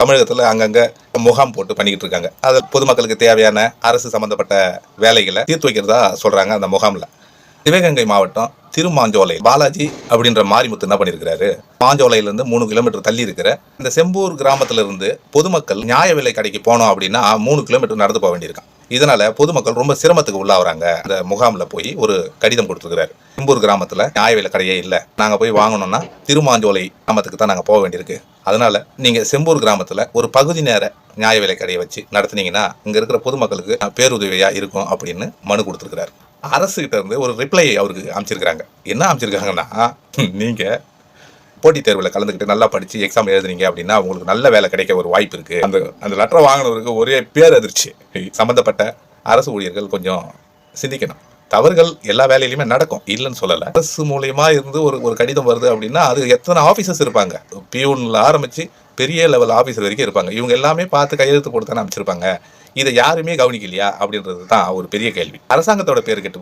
தமிழகத்தில் அங்கங்கே முகாம் போட்டு பண்ணிக்கிட்டு இருக்காங்க. அதில் பொதுமக்களுக்கு தேவையான அரசு சம்பந்தப்பட்ட வேலைகளை தீர்த்து வைக்கிறதா சொல்றாங்க. அந்த முகாமில் சிவகங்கை மாவட்டம் திருமாஞ்சோலை பாலாஜி அப்படின்ற மாரிமுத்து என்ன பண்ணியிருக்கிறாரு, மாஞ்சோலையிலிருந்து 3 கிலோமீட்டர் தள்ளி இருக்கிற இந்த செம்பூர் கிராமத்துல இருந்து பொதுமக்கள் நியாய விலை கடைக்கு போனோம் அப்படின்னா 3 கிலோமீட்டர் நடந்து போக வேண்டியிருக்கான். இதனால பொதுமக்கள் ரொம்ப சிரமத்துக்கு உள்ளாகிறாங்க. அந்த முகாமில் போய் ஒரு கடிதம் கொடுத்துருக்கிறாரு. செம்பூர் கிராமத்தில் நியாய விலை கடையே இல்லை, நாங்கள் போய் வாங்கணும்னா திருமாஞ்சோலை கிராமத்துக்கு தான் நாங்கள் போக வேண்டியிருக்கு. அதனால நீங்கள் செம்பூர் கிராமத்தில் ஒரு பகுதி நேர நியாய விலை கடையை வச்சு நடத்துனீங்கன்னா இங்கே இருக்கிற பொதுமக்களுக்கு பேருதவியாக இருக்கும் அப்படின்னு மனு கொடுத்துருக்கிறாரு. அரசுகிட்ட இருந்து ஒரு ரிப்ளை அவருக்கு அமைச்சிருக்கிறாங்க. என்ன அமைச்சிருக்காங்கன்னா, நீங்கள் போட்டித் தேர்வில் கலந்துக்கிட்டு நல்லா படித்து எக்ஸாம் எழுதுனீங்க அப்படின்னா உங்களுக்கு நல்ல வேலை கிடைக்க ஒரு வாய்ப்பு இருக்குது. அந்த லெட்டரை வாங்கினவருக்கு ஒரே பேரதிர்ச்சி. சம்மந்தப்பட்ட அரசு ஊழியர்கள் கொஞ்சம் சிந்திக்கணும். தவறுகள் எல்லா வேலையிலுமே நடக்கும், இல்லைன்னு சொல்லலை. அரசு மூலியமா இருந்து ஒரு கடிதம் வருது அப்படின்னா அது எத்தனை ஆஃபீஸர்ஸ் இருப்பாங்க, பியூனில் ஆரம்பித்து பெரிய லெவல் ஆஃபீஸர் வரைக்கும் இருப்பாங்க. இவங்க எல்லாமே பார்த்து கையெழுத்து போட்டு தானே அமைச்சிருப்பாங்க. இதை யாருமே கவனிக்கலையா அப்படின்றது தான் ஒரு பெரிய கேள்வி. அரசாங்கத்தோட பேர் கெட்டு